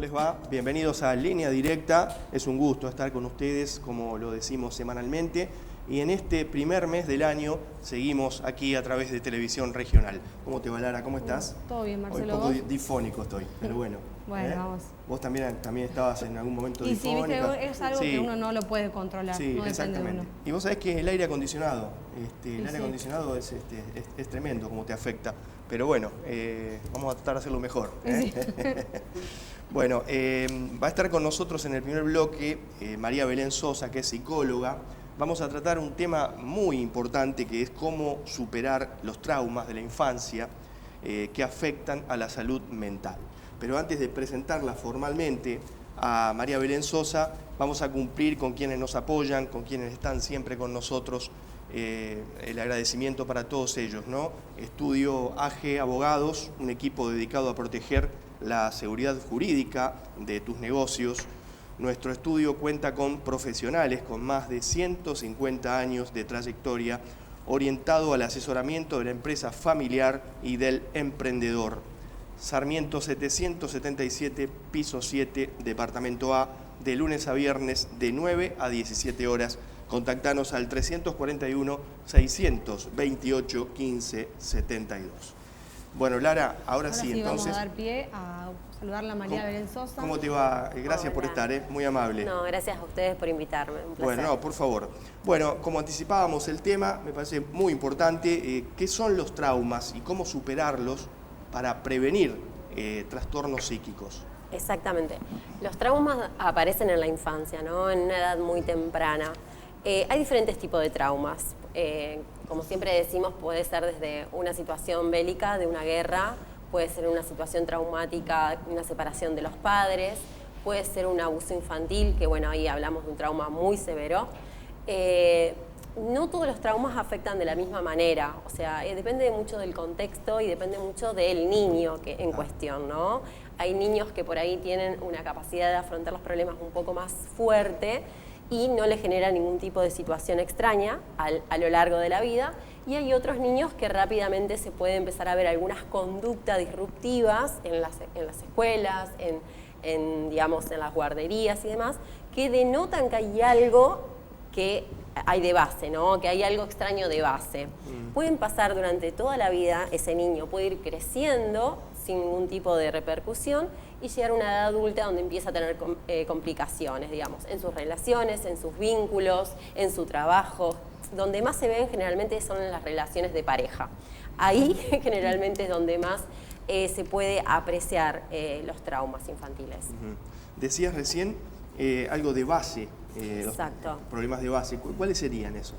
les va? Bienvenidos a Línea Directa. Es un gusto estar con ustedes, como lo decimos semanalmente. Y en este primer mes del año seguimos aquí a través de Televisión Regional. ¿Cómo te va, Lara? ¿Cómo estás? Todo bien, Marcelo. Hoy un poco difónico estoy, pero bueno. Bueno, vamos. Vos también estabas en algún momento y sí, difónica. viste, es algo que uno no lo puede controlar. Sí, no exactamente. De uno. Y vos sabés que el aire acondicionado, el aire acondicionado es tremendo como te afecta. Pero bueno, vamos a tratar de hacerlo mejor. Sí. Bueno, va a estar con nosotros en el primer bloque María Belén Sosa, que es psicóloga. Vamos a tratar un tema muy importante, que es cómo superar los traumas de la infancia que afectan a la salud mental. Pero antes de presentarla formalmente a María Belén Sosa, vamos a cumplir con quienes nos apoyan, con quienes están siempre con nosotros. El agradecimiento para todos ellos, ¿no? Estudio AG Abogados, un equipo dedicado a proteger la seguridad jurídica de tus negocios. Nuestro estudio cuenta con profesionales con más de 150 años de trayectoria, orientado al asesoramiento de la empresa familiar y del emprendedor. Sarmiento 777, piso 7, departamento A, de lunes a viernes de 9 a 17 horas. Contactanos al 341-628-1572. Bueno, Lara, ahora sí, entonces. Vamos a dar pie a saludarla a María Belén Sosa. ¿Cómo te va? Gracias por estar, muy amable. No, gracias a ustedes por invitarme, un placer. Bueno, no, por favor. Bueno, como anticipábamos el tema, me parece muy importante, ¿qué son los traumas y cómo superarlos para prevenir trastornos psíquicos? Exactamente. Los traumas aparecen en la infancia, ¿no? En una edad muy temprana. Hay diferentes tipos de traumas. Como siempre decimos, puede ser desde una situación bélica, de una guerra, puede ser una situación traumática, una separación de los padres, puede ser un abuso infantil, que bueno, ahí hablamos de un trauma muy severo. No todos los traumas afectan de la misma manera, o sea, depende mucho del contexto y depende mucho del niño en cuestión, ¿no? Hay niños que por ahí tienen una capacidad de afrontar los problemas un poco más fuerte y no les genera ningún tipo de situación extraña a lo largo de la vida, y hay otros niños que rápidamente se puede empezar a ver algunas conductas disruptivas en las escuelas, digamos, en las guarderías y demás, que denotan que hay algo que hay de base, ¿no? Que hay algo extraño de base. Pueden pasar durante toda la vida, ese niño puede ir creciendo sin ningún tipo de repercusión y llegar a una edad adulta donde empieza a tener complicaciones, digamos, en sus relaciones, en sus vínculos, en su trabajo. Donde más se ven generalmente son en las relaciones de pareja. Ahí generalmente es donde más se puede apreciar los traumas infantiles. Decías recién algo de base. Exacto. Los problemas de base. ¿Cuáles serían esos?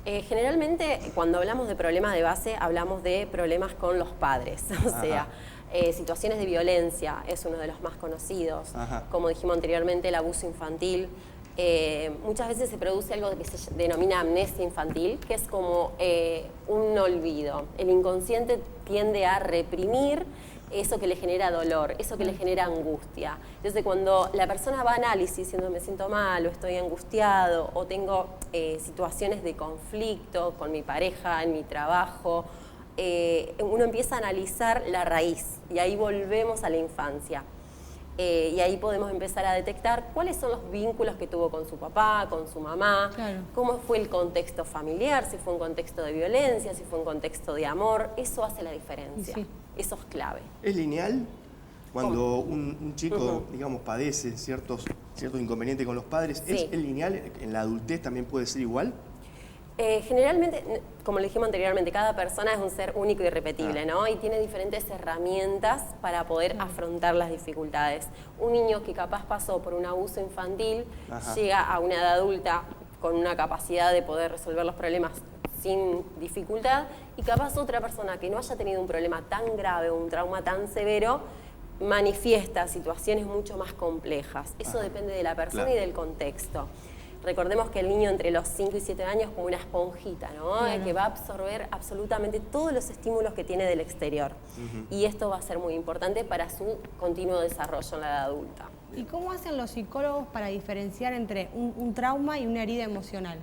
Generalmente, cuando hablamos de problemas de base, hablamos de problemas con los padres. O sea, situaciones de violencia es uno de los más conocidos. Como dijimos anteriormente, el abuso infantil. Muchas veces se produce algo que se denomina amnesia infantil, que es como un olvido. El inconsciente tiende a reprimir eso que le genera dolor, eso que le genera angustia. Entonces, cuando la persona va a análisis diciendo me siento mal, o estoy angustiado, o tengo situaciones de conflicto con mi pareja, en mi trabajo, uno empieza a analizar la raíz, y ahí volvemos a la infancia. Y ahí podemos empezar a detectar cuáles son los vínculos que tuvo con su papá, con su mamá, cómo fue el contexto familiar, si fue un contexto de violencia, si fue un contexto de amor. Eso hace la diferencia, eso es clave. ¿Es lineal? Cuando un chico, digamos, padece ciertos inconvenientes con los padres, ¿es lineal? ¿En la adultez también puede ser igual? Generalmente, como le dijimos anteriormente, cada persona es un ser único y irrepetible, ¿no? Y tiene diferentes herramientas para poder afrontar las dificultades. Un niño que capaz pasó por un abuso infantil llega a una edad adulta con una capacidad de poder resolver los problemas sin dificultad, y capaz otra persona que no haya tenido un problema tan grave o un trauma tan severo manifiesta situaciones mucho más complejas. Eso depende de la persona y del contexto. Recordemos que el niño entre los 5 y 7 años es como una esponjita, ¿no? Que va a absorber absolutamente todos los estímulos que tiene del exterior. Y esto va a ser muy importante para su continuo desarrollo en la edad adulta. ¿Y cómo hacen los psicólogos para diferenciar entre un trauma y una herida emocional?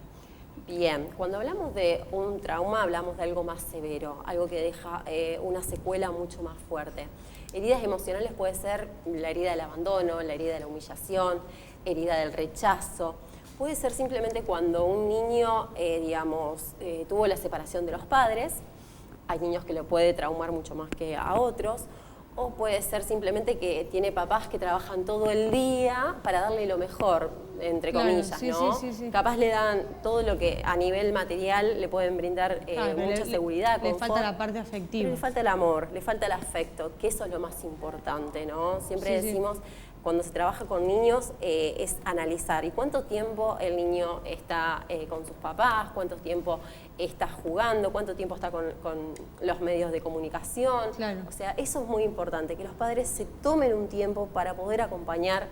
Bien, cuando hablamos de un trauma hablamos de algo más severo, algo que deja una secuela mucho más fuerte. Heridas emocionales puede ser la herida del abandono, la herida de la humillación, herida del rechazo. Puede ser simplemente cuando un niño, tuvo la separación de los padres. Hay niños que lo puede traumar mucho más que a otros. O puede ser simplemente que tiene papás que trabajan todo el día para darle lo mejor, entre comillas, sí, ¿no? sí. Capaz le dan todo lo que a nivel material le pueden brindar mucha seguridad, le confort. falta la parte afectiva. Pero le falta el amor, le falta el afecto, que eso es lo más importante, ¿no? Siempre decimos, cuando se trabaja con niños, es analizar. ¿Y cuánto tiempo el niño está con sus papás? ¿Cuánto tiempo está jugando? ¿Cuánto tiempo está con los medios de comunicación? Claro. O sea, eso es muy importante, que los padres se tomen un tiempo para poder acompañar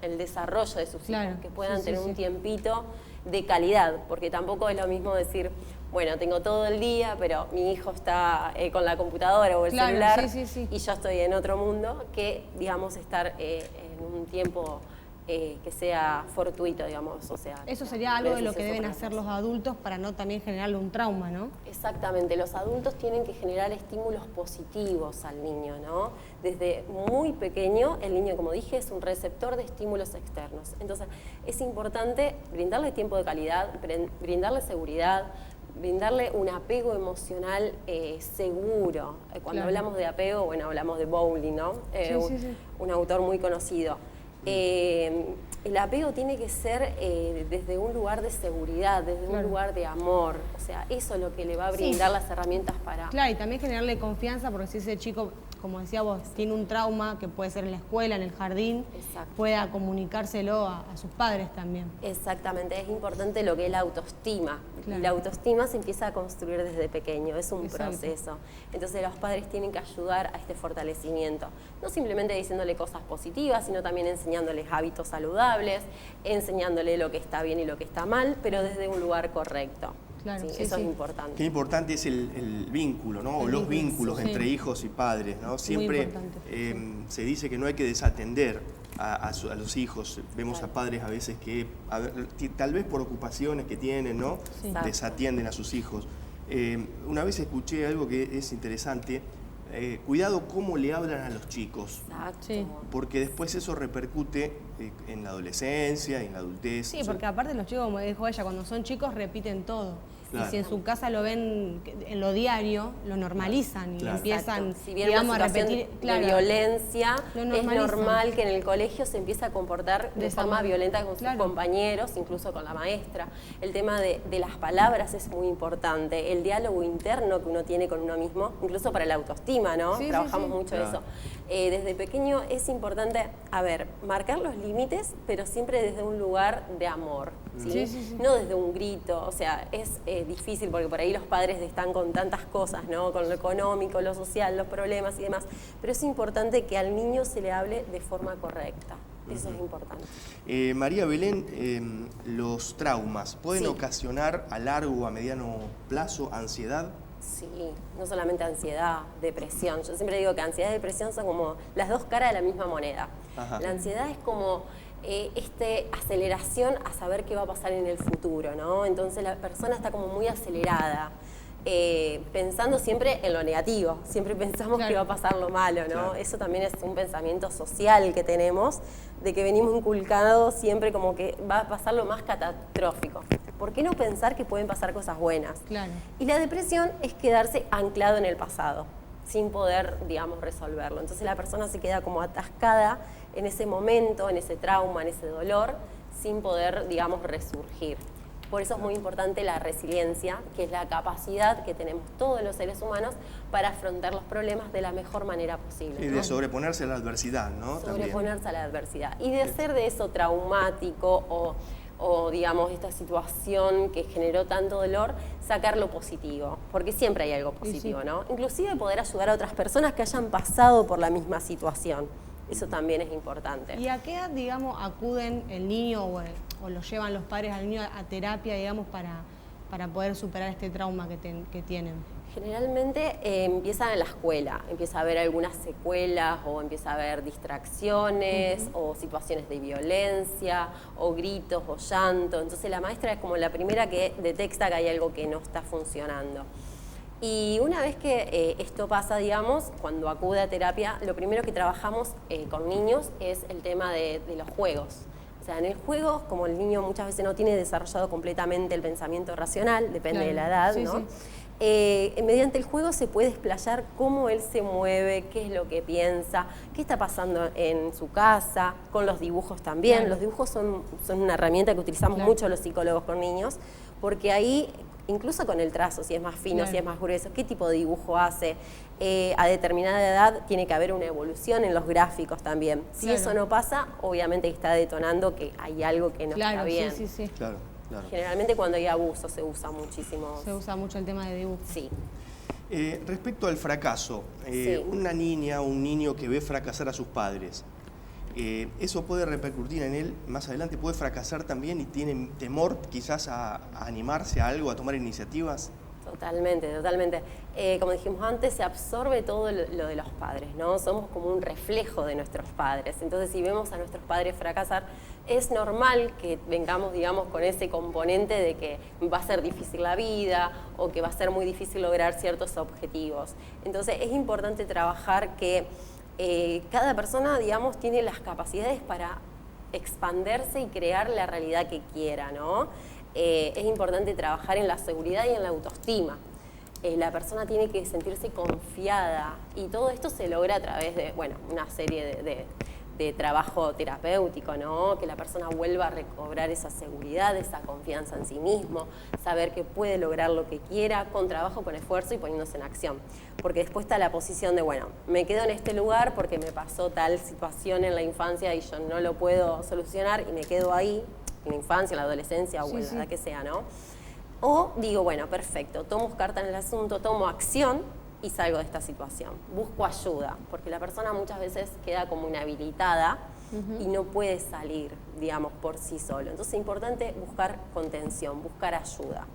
el desarrollo de sus hijos, que puedan tener un tiempito de calidad, porque tampoco es lo mismo decir, bueno, tengo todo el día, pero mi hijo está con la computadora o el celular y yo estoy en otro mundo, que, digamos, estar en un tiempo que sea fortuito, digamos. O sea, eso sería algo de lo que deben hacer los adultos para no también generarle un trauma, ¿no? Exactamente, los adultos tienen que generar estímulos positivos al niño, ¿no? Desde muy pequeño, el niño, como dije, es un receptor de estímulos externos. Entonces, es importante brindarle tiempo de calidad, brindarle seguridad, brindarle un apego emocional seguro. Cuando hablamos de apego, bueno, hablamos de Bowling, ¿no? Un autor muy conocido. El apego tiene que ser desde un lugar de seguridad, desde un lugar de amor. O sea, eso es lo que le va a brindar las herramientas para... Claro, y también generarle confianza, porque si ese chico, como decía vos, tiene un trauma que puede ser en la escuela, en el jardín, pueda comunicárselo a sus padres también. Exactamente, es importante lo que es la autoestima. Y la autoestima se empieza a construir desde pequeño, es un proceso. Entonces los padres tienen que ayudar a este fortalecimiento. No simplemente diciéndole cosas positivas, sino también enseñándoles hábitos saludables, enseñándole lo que está bien y lo que está mal, pero desde un lugar correcto. Claro, eso es importante. Qué importante es el vínculo, ¿no? O los vínculos entre hijos y padres, ¿no? Siempre se dice que no hay que desatender a los hijos. Vemos a padres a veces que, tal vez por ocupaciones que tienen, ¿no? Desatienden a sus hijos. Una vez escuché algo que es interesante. Cuidado cómo le hablan a los chicos, porque después eso repercute en la adolescencia, en la adultez. Sí, porque aparte los chicos, como dijo ella, cuando son chicos repiten todo. Y si en su casa lo ven en lo diario, lo normalizan y empiezan, si bien digamos, a repetir de violencia, es normal que en el colegio se empiece a comportar de forma violenta con sus compañeros, incluso con la maestra. El tema de las palabras es muy importante, el diálogo interno que uno tiene con uno mismo, incluso para la autoestima, ¿no? Trabajamos mucho eso. Desde pequeño es importante, marcar los límites, pero siempre desde un lugar de amor, no desde un grito. O sea, es difícil porque por ahí los padres están con tantas cosas, ¿no? Con lo económico, lo social, los problemas y demás, pero es importante que al niño se le hable de forma correcta. Eso es importante. María Belén, los traumas pueden ocasionar a largo o a mediano plazo ansiedad. Sí, no solamente ansiedad, depresión. Yo siempre digo que ansiedad y depresión son como las dos caras de la misma moneda. La ansiedad es como aceleración a saber qué va a pasar en el futuro, ¿no? Entonces la persona está como muy acelerada, pensando siempre en lo negativo, siempre pensamos que va a pasar lo malo, ¿no? Eso también es un pensamiento social que tenemos, de que venimos inculcados siempre como que va a pasar lo más catastrófico. ¿Por qué no pensar que pueden pasar cosas buenas? Y la depresión es quedarse anclado en el pasado, sin poder, digamos, resolverlo. Entonces la persona se queda como atascada en ese momento, en ese trauma, en ese dolor, sin poder, digamos, resurgir. Por eso es muy importante la resiliencia, que es la capacidad que tenemos todos los seres humanos para afrontar los problemas de la mejor manera posible. Y de sobreponerse a la adversidad, ¿no? Sobreponerse a la adversidad. Y de hacer de eso traumático o digamos, esta situación que generó tanto dolor, sacar lo positivo, porque siempre hay algo positivo, ¿no? Inclusive poder ayudar a otras personas que hayan pasado por la misma situación. Eso también es importante. ¿Y a qué edad, digamos, acuden el niño o lo llevan los padres al niño a terapia, digamos, para para poder superar este trauma que tienen? Generalmente empieza en la escuela, empieza a haber algunas secuelas o empieza a haber distracciones o situaciones de violencia o gritos o llanto. Entonces la maestra es como la primera que detecta que hay algo que no está funcionando. Y una vez que esto pasa, digamos, cuando acude a terapia, lo primero que trabajamos con niños es el tema de los juegos. O sea, en el juego, como el niño muchas veces no tiene desarrollado completamente el pensamiento racional, depende de la edad, ¿no? Sí. Mediante el juego se puede explayar cómo él se mueve, qué es lo que piensa, qué está pasando en su casa, con los dibujos también. Claro. Los dibujos son una herramienta que utilizamos mucho los psicólogos con niños, porque ahí, incluso con el trazo, si es más fino, si es más grueso, qué tipo de dibujo hace. A determinada edad tiene que haber una evolución en los gráficos también. Si eso no pasa, obviamente está detonando que hay algo que no está bien. Sí. Claro. Generalmente cuando hay abuso se usa muchísimo. Se usa mucho el tema de dibujo. Sí. Respecto al fracaso, una niña o un niño que ve fracasar a sus padres, ¿eso puede repercutir en él más adelante? ¿Puede fracasar también y tiene temor quizás a animarse a algo, a tomar iniciativas? Totalmente. Como dijimos antes, se absorbe todo lo de los padres, ¿no? Somos como un reflejo de nuestros padres. Entonces, si vemos a nuestros padres fracasar, es normal que vengamos, digamos, con ese componente de que va a ser difícil la vida o que va a ser muy difícil lograr ciertos objetivos. Entonces, es importante trabajar que cada persona, digamos, tiene las capacidades para expandirse y crear la realidad que quiera, ¿no? Es importante trabajar en la seguridad y en la autoestima. La persona tiene que sentirse confiada y todo esto se logra a través de, bueno, una serie de trabajo terapéutico, ¿no? Que la persona vuelva a recobrar esa seguridad, esa confianza en sí mismo, saber que puede lograr lo que quiera con trabajo, con esfuerzo y poniéndose en acción. Porque después está la posición de, bueno, me quedo en este lugar porque me pasó tal situación en la infancia y yo no lo puedo solucionar y me quedo ahí, en la infancia, en la adolescencia o en la edad que sea, ¿no? O digo, bueno, perfecto, tomo carta en el asunto, tomo acción y salgo de esta situación. Busco ayuda, porque la persona muchas veces queda como inhabilitada y no puede salir, digamos, por sí solo. Entonces es importante buscar contención, buscar ayuda,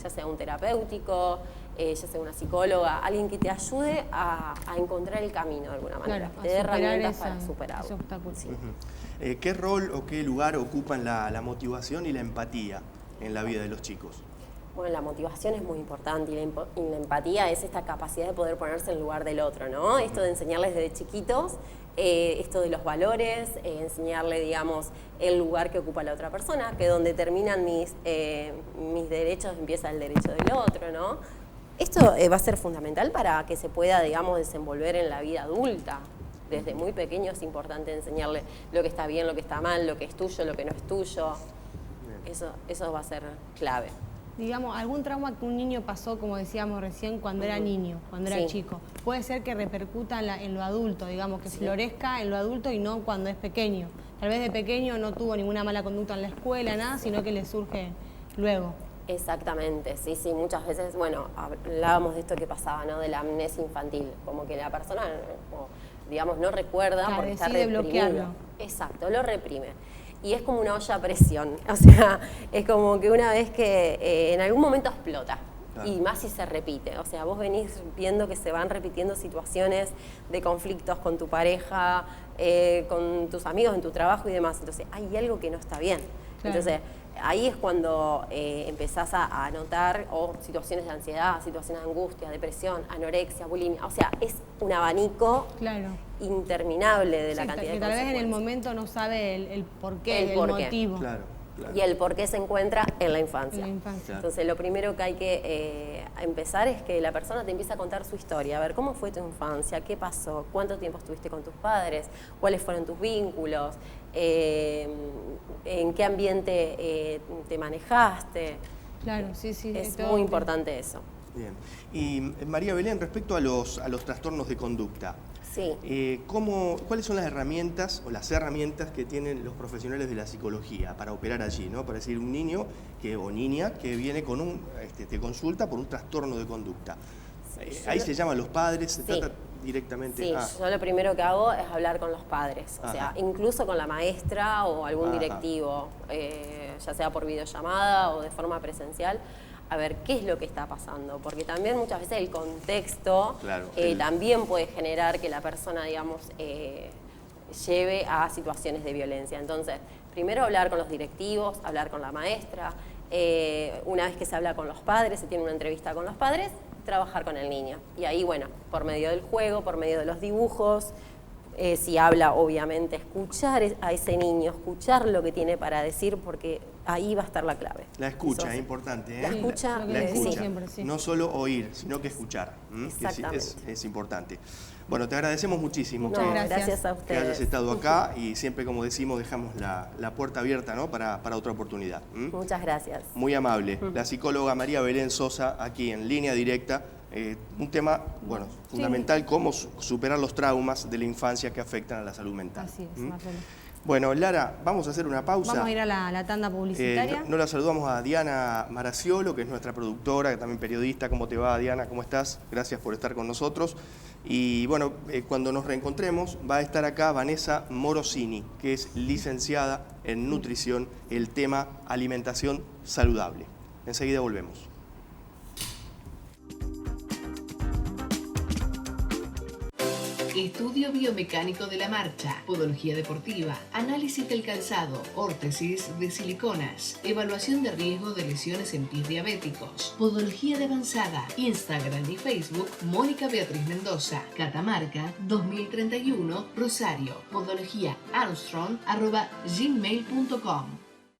ya sea un terapéutico, ya sea una psicóloga, alguien que te ayude a encontrar el camino de alguna manera, te dé herramientas para superarlo. Sí. ¿Qué rol o qué lugar ocupan la motivación y la empatía en la vida de los chicos? Bueno, la motivación es muy importante y la empatía es esta capacidad de poder ponerse en el lugar del otro, ¿no? Esto de enseñarles desde chiquitos, esto de los valores, enseñarle, digamos, el lugar que ocupa la otra persona, que donde terminan mis derechos empieza el derecho del otro, ¿no? Esto va a ser fundamental para que se pueda, digamos, desenvolver en la vida adulta. Desde muy pequeño es importante enseñarle lo que está bien, lo que está mal, lo que es tuyo, lo que no es tuyo. Eso va a ser clave. Digamos, algún trauma que un niño pasó, como decíamos recién, cuando era niño, cuando era chico, puede ser que repercuta en lo adulto, digamos, que florezca en lo adulto y no cuando es pequeño. Tal vez de pequeño no tuvo ninguna mala conducta en la escuela, nada, sino que le surge luego. Exactamente, sí, muchas veces, bueno, hablábamos de esto que pasaba, ¿no? De la amnesia infantil, como que la persona, digamos, no recuerda porque está reprimido. Bloquearlo. Exacto, lo reprime. Y es como una olla a presión, o sea, es como que una vez que en algún momento explota, y más si se repite, o sea, vos venís viendo que se van repitiendo situaciones de conflictos con tu pareja, con tus amigos, en tu trabajo y demás, entonces hay algo que no está bien. Entonces, ahí es cuando empezás a notar situaciones de ansiedad, situaciones de angustia, depresión, anorexia, bulimia. O sea, es un abanico interminable de la cantidad de consecuencias. Tal vez en el momento no sabe el porqué, el motivo. Claro. Y el porqué se encuentra en la infancia. Claro. Entonces, lo primero que hay que empezar es que la persona te empiece a contar su historia. A ver, ¿cómo fue tu infancia? ¿Qué pasó? ¿Cuánto tiempo estuviste con tus padres? ¿Cuáles fueron tus vínculos? ¿En qué ambiente te manejaste? Claro, sí. Es muy importante eso. Bien. Y María Belén, respecto a los trastornos de conducta, ¿cuáles son las herramientas o las herramientas que tienen los profesionales de la psicología para operar allí, ¿no? Para decir, un niño o niña que viene con te consulta por un trastorno de conducta. Ahí se llaman los padres, se trata directamente. Sí, yo lo primero que hago es hablar con los padres, o sea, incluso con la maestra o algún directivo, ya sea por videollamada o de forma presencial, a ver qué es lo que está pasando, porque también muchas veces el contexto Claro, también puede generar que la persona, digamos, lleve a situaciones de violencia. Entonces, primero hablar con los directivos, hablar con la maestra, una vez que se habla con los padres, se tiene una entrevista con los padres, trabajar con el niño. Y ahí, bueno, por medio del juego, por medio de los dibujos, si habla, obviamente, escuchar a ese niño, escuchar lo que tiene para decir, porque ahí va a estar la clave. La escucha es importante, ¿eh? La escucha, La escucha. siempre, sí. No solo oír, sino que escuchar. Exactamente. Es importante. Bueno, te agradecemos muchísimo No, gracias a que ustedes. hayas estado acá y siempre, como decimos, dejamos la puerta abierta, ¿no? para otra oportunidad. Muchas gracias. Muy amable. La psicóloga María Belén Sosa, aquí en Línea Directa. Un tema, bueno, fundamental, cómo superar los traumas de la infancia que afectan a la salud mental. Así es, Marcelo. Bueno, Lara, vamos a hacer una pausa. Vamos a ir a la tanda publicitaria. No la saludamos a Diana Maraciolo, que es nuestra productora, que también periodista. ¿Cómo te va, Diana? ¿Cómo estás? Gracias por estar con nosotros. Y bueno, cuando nos reencontremos va a estar acá Vanessa Morosini, que es licenciada en nutrición, el tema alimentación saludable. Enseguida volvemos. Estudio biomecánico de la marcha, podología deportiva, análisis del calzado, órtesis de siliconas, evaluación de riesgo de lesiones en pies diabéticos, podología de avanzada, Instagram y Facebook, Mónica Beatriz Mendoza, Catamarca 2031, Rosario, podología Armstrong@gmail.com.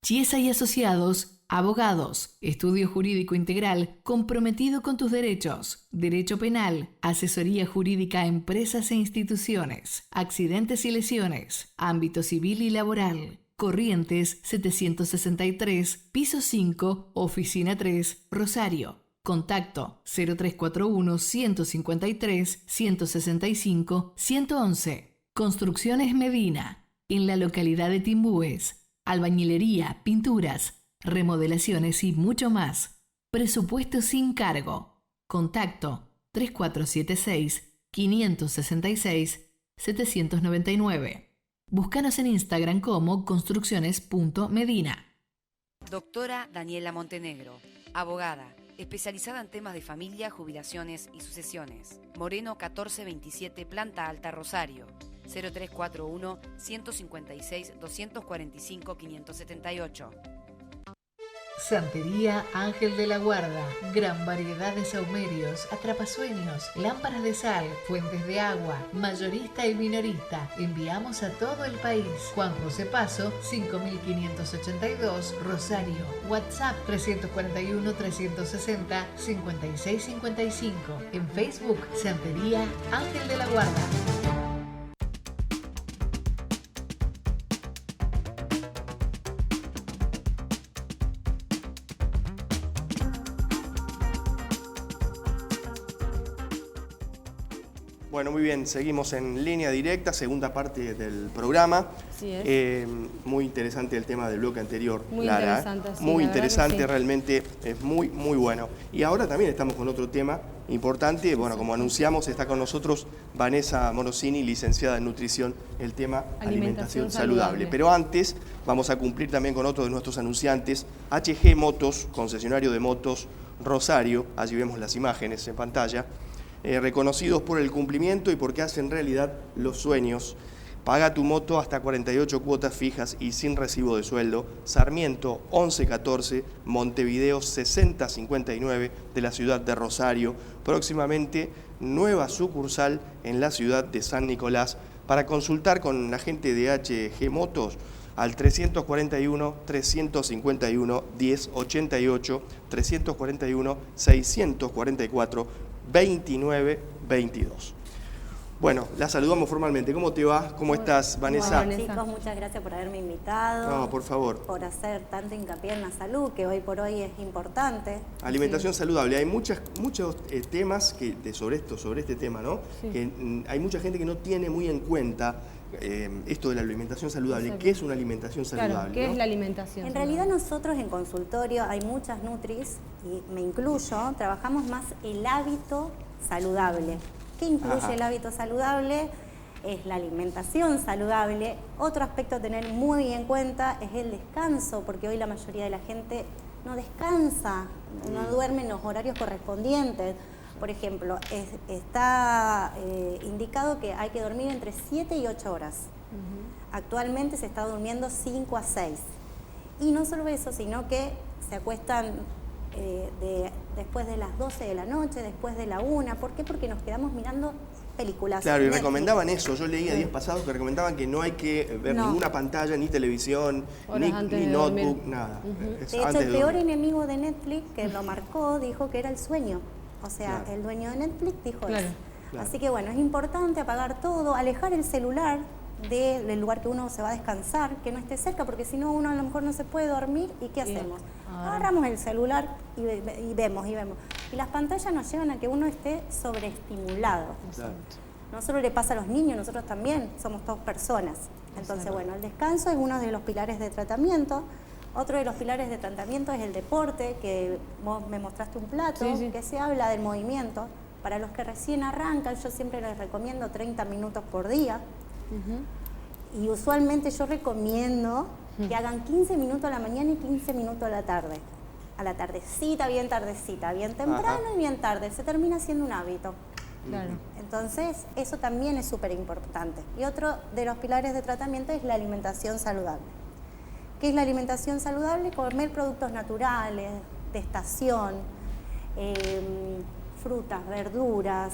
Chiesa y Asociados, abogados, estudio jurídico integral comprometido con tus derechos, derecho penal, asesoría jurídica a empresas e instituciones, accidentes y lesiones, ámbito civil y laboral. Corrientes 763, piso 5, oficina 3, Rosario. Contacto 0341-153-165-111. Construcciones Medina, en la localidad de Timbúes. Albañilería, pinturas, remodelaciones y mucho más. Presupuesto sin cargo. Contacto 3476-566-799. Búscanos en Instagram como construcciones.medina. Doctora Daniela Montenegro, abogada, especializada en temas de familia, jubilaciones y sucesiones. Moreno 1427, Planta Alta, Rosario. 0341-156-245-578. Santería Ángel de la Guarda, gran variedad de saumerios, atrapasueños, lámparas de sal, fuentes de agua, mayorista y minorista. Enviamos a todo el país. Juan José Paso, 5582, Rosario. WhatsApp 341-360-5655. En Facebook, Santería Ángel de la Guarda. Bueno, muy bien, seguimos en Línea Directa, segunda parte del programa. Así es. Muy interesante el tema del bloque anterior, Muy Lara. interesante, sí, Muy la verdad interesante, que sí. realmente es muy, muy bueno. Y ahora también estamos con otro tema importante. Bueno, como anunciamos, está con nosotros Vanessa Morosini, licenciada en nutrición, el tema alimentación saludable. Pero antes vamos a cumplir también con otro de nuestros anunciantes, HG Motos, concesionario de motos Rosario. Allí vemos las imágenes en pantalla. Reconocidos por el cumplimiento y porque hacen realidad los sueños. Paga tu moto hasta 48 cuotas fijas y sin recibo de sueldo. Sarmiento 1114, Montevideo 6059 de la ciudad de Rosario. Próximamente nueva sucursal en la ciudad de San Nicolás. Para consultar con la gente de HG Motos al 341-351-1088, 341-644-2922. Bueno, la saludamos formalmente. ¿Cómo te va? ¿Cómo estás, Vanessa? Vanessa. Chicos, muchas gracias por haberme invitado. No, por favor. Por hacer tanto hincapié en la salud, que hoy por hoy es importante. Alimentación saludable. Hay muchos temas sobre este tema, ¿no? Sí. Que hay mucha gente que no tiene muy en cuenta esto de la alimentación saludable. Exacto. ¿Qué es una alimentación saludable? Claro, ¿qué ¿no? es la alimentación? En realidad nosotros en consultorio hay muchas nutris, y me incluyo, trabajamos más el hábito saludable. ¿Qué incluye Ajá. el hábito saludable? Es la alimentación saludable. Otro aspecto a tener muy en cuenta es el descanso, porque hoy la mayoría de la gente no descansa. no duerme en los horarios correspondientes. Por ejemplo, está indicado que hay que dormir entre 7 y 8 horas. Actualmente se está durmiendo 5 a 6. Y no solo eso, sino que se acuestan después de las 12 de la noche, después de la 1. ¿Por qué? Porque nos quedamos mirando películas. Claro, y Netflix. recomendaban eso. Yo leí a días pasados que recomendaban que no hay que ver ninguna pantalla, ni televisión, ni notebook, nada. De hecho, el peor enemigo de Netflix, que lo marcó, dijo que era el sueño. O sea, el dueño de Netflix dijo eso. Claro. Así que bueno, es importante apagar todo, alejar el celular del lugar que uno se va a descansar, que no esté cerca, porque si no uno a lo mejor no se puede dormir. ¿Y qué hacemos? Agarramos el celular y vemos. Y las pantallas nos llevan a que uno esté sobreestimulado. Claro. No solo le pasa a los niños, nosotros también somos todas personas. Entonces, bueno, el descanso es uno de los pilares de tratamiento. Otro de los pilares de tratamiento es el deporte, que vos me mostraste un plato, que se habla del movimiento. Para los que recién arrancan, yo siempre les recomiendo 30 minutos por día. Y usualmente yo recomiendo que hagan 15 minutos a la mañana y 15 minutos a la tarde. A la tardecita, bien temprano y bien tarde. Se termina siendo un hábito. Claro. Entonces, eso también es súper importante. Y otro de los pilares de tratamiento es la alimentación saludable. ¿Qué es la alimentación saludable? Comer productos naturales, de estación, frutas, verduras.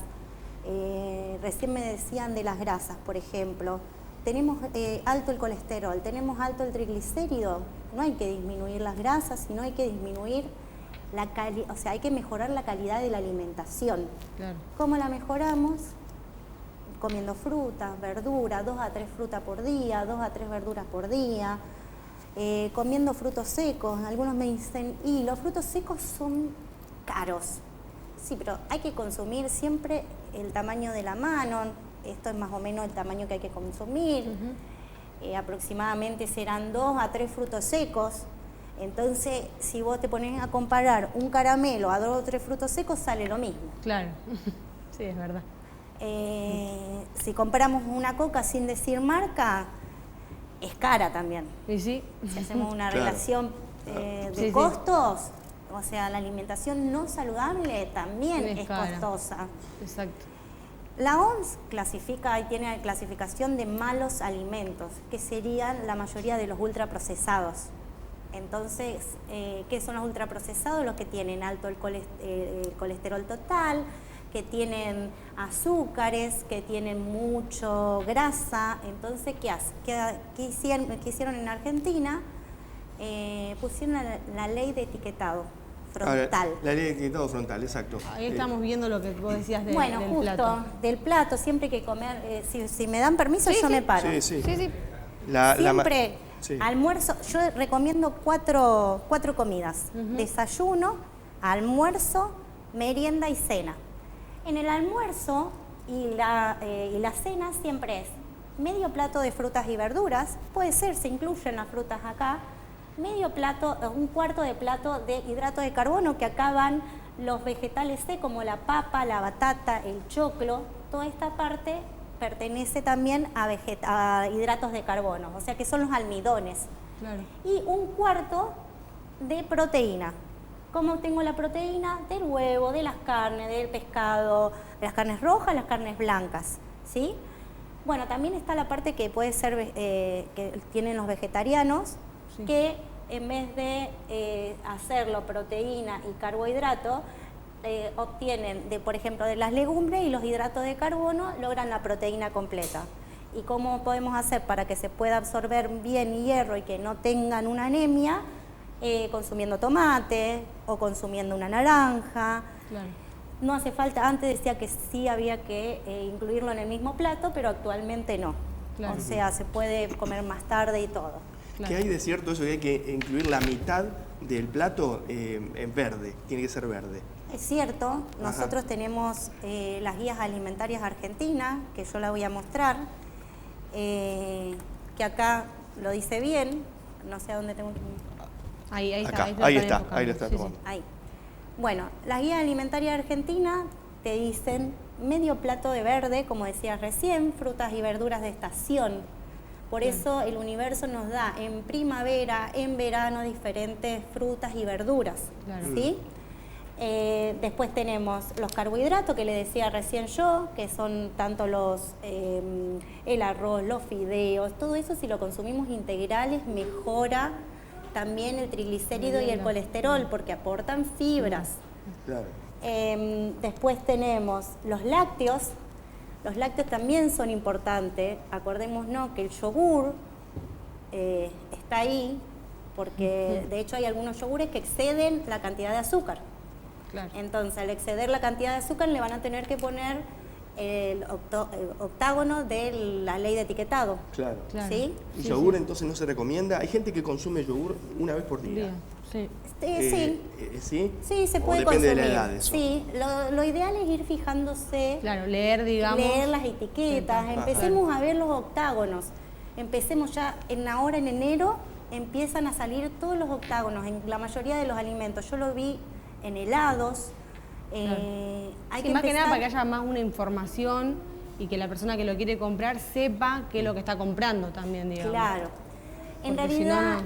Recién me decían de las grasas, por ejemplo. Tenemos alto el colesterol, tenemos alto el triglicérido. No hay que disminuir las grasas, sino hay que disminuir hay que mejorar la calidad de la alimentación. Claro. ¿Cómo la mejoramos? Comiendo frutas, verduras, 2 a 3 frutas por día, 2 a 3 verduras por día. Comiendo frutos secos. Algunos me dicen, y los frutos secos son caros. Sí, pero hay que consumir siempre el tamaño de la mano. Esto es más o menos el tamaño que hay que consumir. Aproximadamente serán 2 a 3 frutos secos. Entonces, si vos te pones a comparar un caramelo a 2 o 3 frutos secos, sale lo mismo. Claro, sí, es verdad. Si compramos una coca sin decir marca, es cara también. ¿Y sí? Si hacemos una relación de costos, o sea, la alimentación no saludable también es costosa. Exacto. La OMS clasifica y tiene clasificación de malos alimentos, que serían la mayoría de los ultraprocesados. Entonces, ¿qué son los ultraprocesados? Los que tienen alto el colesterol total, que tienen azúcares, que tienen mucho grasa. Entonces, ¿qué hicieron en Argentina? Pusieron la ley de etiquetado frontal. La ley de etiquetado frontal, exacto. Ahí estamos viendo lo que vos decías del justo, plato. Del plato, siempre hay que comer, si me dan permiso, yo me paro. Sí. Siempre, almuerzo, yo recomiendo cuatro comidas. Desayuno, almuerzo, merienda y cena. En el almuerzo y la cena siempre es medio plato de frutas y verduras, puede ser, se incluyen las frutas acá, medio plato, un cuarto de plato de hidrato de carbono, que acá van los vegetales C como la papa, la batata, el choclo. Toda esta parte pertenece también a hidratos de carbono, o sea que son los almidones. Claro. Y un cuarto de proteína. ¿Cómo tengo la proteína? Del huevo, de las carnes, del pescado, de las carnes rojas, las carnes blancas, ¿sí? Bueno, también está la parte que puede ser, que tienen los vegetarianos, que en vez de hacerlo proteína y carbohidrato, obtienen, por ejemplo, de las legumbres y los hidratos de carbono, logran la proteína completa. ¿Y cómo podemos hacer para que se pueda absorber bien hierro y que no tengan una anemia? Consumiendo tomate o consumiendo una naranja. Claro. No hace falta, antes decía que sí había que incluirlo en el mismo plato, pero actualmente no. Claro. O sea, se puede comer más tarde y todo. Claro. ¿Qué hay de cierto eso que hay que incluir la mitad del plato en verde? Tiene que ser verde. Es cierto, nosotros tenemos las guías alimentarias argentinas, que yo la voy a mostrar, que acá lo dice bien, no sé a dónde tengo que... Ahí está. Ahí lo está tomando. Ahí. Bueno, las guías alimentarias argentinas te dicen medio plato de verde, como decías recién, frutas y verduras de estación. Por eso el universo nos da en primavera, en verano, diferentes frutas y verduras. Claro. ¿Sí? Después tenemos los carbohidratos que le decía recién yo, que son tanto el arroz, los fideos, todo eso si lo consumimos integrales mejora también el triglicérido y el colesterol porque aportan fibras. Claro. Después tenemos los lácteos. Los lácteos también son importantes. Acordémonos que el yogur está ahí porque de hecho hay algunos yogures que exceden la cantidad de azúcar. Claro. Entonces, al exceder la cantidad de azúcar, le van a tener que poner el octágono de la ley de etiquetado. Claro. ¿Sí? ¿Y yogur entonces no se recomienda? Hay gente que consume yogur una vez por día. Sí. ¿Sí? Sí, se puede depende consumir. De la edad de eso. Sí, lo ideal es ir fijándose. Claro, leer las etiquetas. Empecemos a ver los octágonos. Empecemos ya ahora en enero, empiezan a salir todos los octágonos en la mayoría de los alimentos. Yo lo vi en helados. Hay que más que nada para que haya más una información y que la persona que lo quiere comprar sepa qué es lo que está comprando también, digamos. Claro. En realidad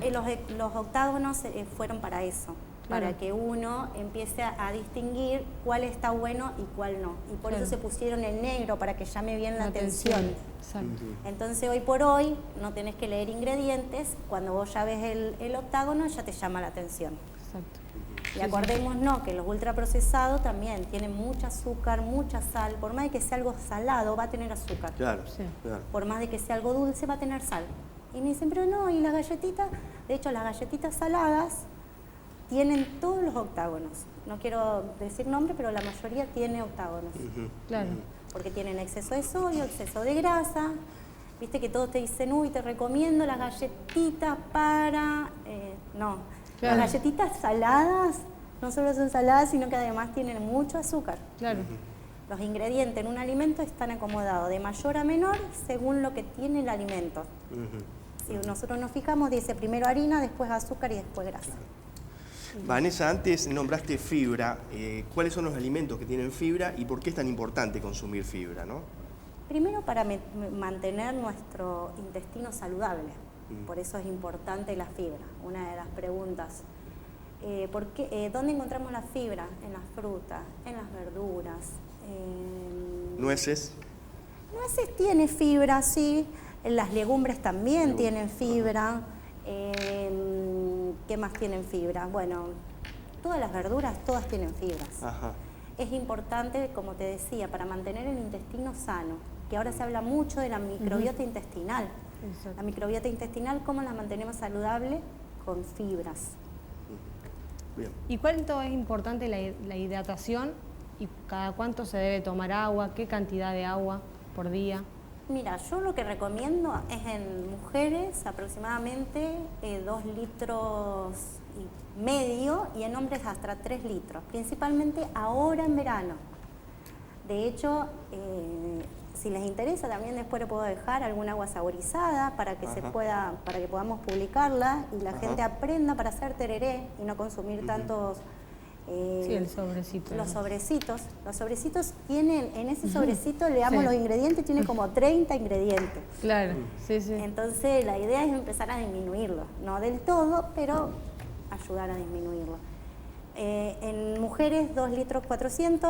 los octágonos fueron para eso, para que uno empiece a distinguir cuál está bueno y cuál no. Y por eso se pusieron en negro, para que llame bien la atención. Exacto. Entonces hoy por hoy no tenés que leer ingredientes, cuando vos ya ves el octágono ya te llama la atención. Exacto. Y acordémonos que los ultraprocesados también tienen mucho azúcar, mucha sal. Por más de que sea algo salado, va a tener azúcar. Claro. Por más de que sea algo dulce, va a tener sal. Y me dicen, pero no, ¿y las galletitas? De hecho, las galletitas saladas tienen todos los octágonos. No quiero decir nombre, pero la mayoría tiene octágonos. Claro. Porque tienen exceso de sodio, exceso de grasa. Viste que todos te dicen, uy, te recomiendo las galletitas para... no. Claro. Las galletitas saladas no solo son saladas, sino que además tienen mucho azúcar. Claro. Los ingredientes en un alimento están acomodados de mayor a menor según lo que tiene el alimento. Si nosotros nos fijamos, dice primero harina, después azúcar y después grasa. Vanessa, antes nombraste fibra. ¿Cuáles son los alimentos que tienen fibra y por qué es tan importante consumir fibra, no? Primero, para mantener nuestro intestino saludable. Por eso es importante la fibra. Una de las preguntas. ¿Dónde encontramos la fibra? En las frutas, en las verduras. ¿Nueces? Nueces tiene fibra, sí. Las legumbres también tienen fibra. ¿Qué más tienen fibra? Bueno, todas las verduras, todas tienen fibras. Ajá. Es importante, como te decía, para mantener el intestino sano, que ahora se habla mucho de la microbiota intestinal. Exacto. La microbiota intestinal, ¿cómo la mantenemos saludable? Con fibras. Bien. ¿Y cuánto es importante la hidratación? ¿Y cada cuánto se debe tomar agua? ¿Qué cantidad de agua por día? Mira, yo lo que recomiendo es en mujeres aproximadamente 2,5 litros y en hombres hasta 3 litros, principalmente ahora en verano. De hecho, si les interesa, también después le puedo dejar alguna agua saborizada para que para que podamos publicarla y la gente aprenda para hacer tereré y no consumir tantos. Sí, el sobrecito. Los sobrecitos. Los sobrecitos tienen, en ese sobrecito le damos los ingredientes, tiene como 30 ingredientes. Claro, sí, sí. Entonces la idea es empezar a disminuirlo. No del todo, pero ayudar a disminuirlo. En mujeres 2,4 litros,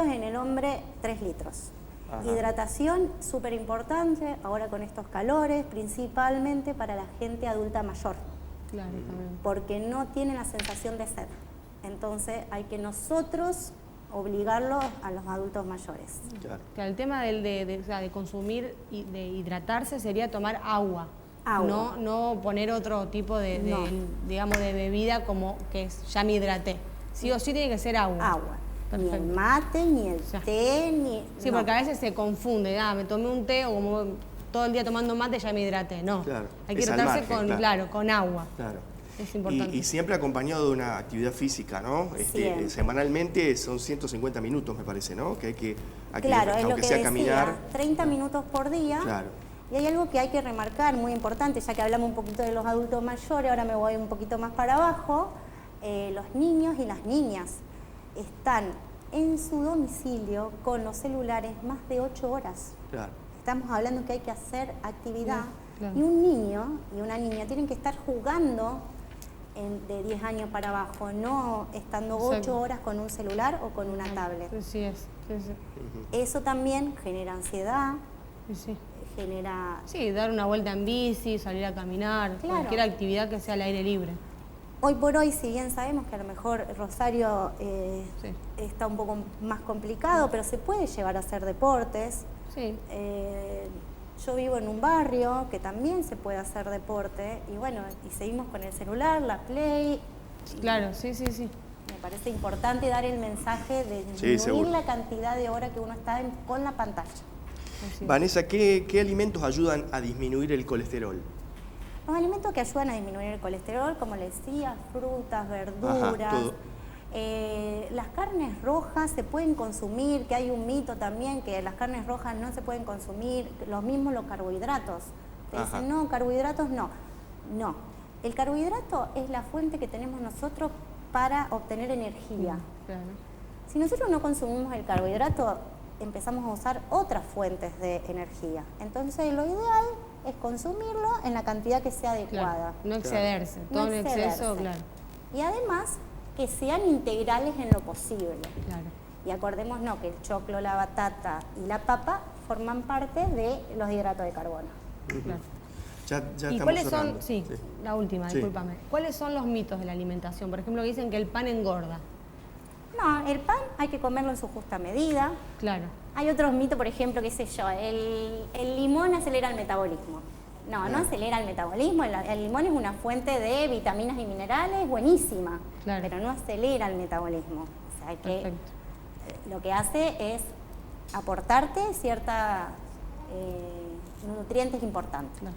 en el hombre 3 litros. Ajá. Hidratación, súper importante, ahora con estos calores, principalmente para la gente adulta mayor. Claro, también. Porque no tiene la sensación de sed. Entonces hay que nosotros obligarlos a los adultos mayores. Claro. El tema de consumir y de hidratarse sería tomar agua. No poner otro tipo digamos, de bebida como que ya me hidraté. Sí o sí tiene que ser agua. Agua. Perfecto. Ni el mate, ni el té, ni... Sí, porque a veces se confunde. Me tomé un té o como todo el día tomando mate ya me hidraté. No, claro. Hay que hidratarse con agua. Claro. Es importante. Y siempre acompañado de una actividad física, ¿no? Semanalmente son 150 minutos, me parece, ¿no? Que hay que claro, es aunque lo que sea decía, caminar. 30 minutos por día. Claro. Y hay algo que hay que remarcar, muy importante, ya que hablamos un poquito de los adultos mayores, ahora me voy un poquito más para abajo. Los niños y las niñas están en su domicilio con los celulares más de 8 horas. Claro. Estamos hablando que hay que hacer actividad. Claro. Y un niño y una niña tienen que estar jugando de 10 años para abajo, no estando 8 horas con un celular o con una tablet. Sí, es. Sí. Eso también genera ansiedad, Sí. genera... Sí, dar una vuelta en bici, salir a caminar, Claro. cualquier actividad que sea al aire libre. Hoy por hoy, si bien sabemos que a lo mejor Rosario Sí. está un poco más complicado, pero se puede llevar a hacer deportes. Sí. Yo vivo en un barrio que también se puede hacer deporte y bueno, y seguimos con el celular, la Play. Claro, sí. Me parece importante dar el mensaje de disminuir la cantidad de horas que uno está con la pantalla. Vanessa, ¿qué alimentos ayudan a disminuir el colesterol? Los alimentos que ayudan a disminuir el colesterol, como les decía, frutas, verduras. Las carnes rojas se pueden consumir, que hay un mito también que las carnes rojas no se pueden consumir, los mismos los carbohidratos. Te dicen, no, carbohidratos no. No, el carbohidrato es la fuente que tenemos nosotros para obtener energía. Claro. Si nosotros no consumimos el carbohidrato, empezamos a usar otras fuentes de energía. Entonces lo ideal es consumirlo en la cantidad que sea adecuada. Claro. No excederse, todo en exceso, claro. Y además que sean integrales en lo posible. Claro. Y acordémonos que el choclo, la batata y la papa forman parte de los hidratos de carbono. Claro. Ya ¿Y cuáles son, cerrando. sí, la última, discúlpame, cuáles son los mitos de la alimentación? Por ejemplo, dicen que el pan engorda. No, el pan hay que comerlo en su justa medida. Claro. Hay otros mitos, por ejemplo, qué sé yo, el limón acelera el metabolismo. No acelera el metabolismo, el limón es una fuente de vitaminas y minerales buenísima, claro, pero no acelera el metabolismo. O sea, que lo que hace es aportarte ciertos nutrientes importantes. Claro.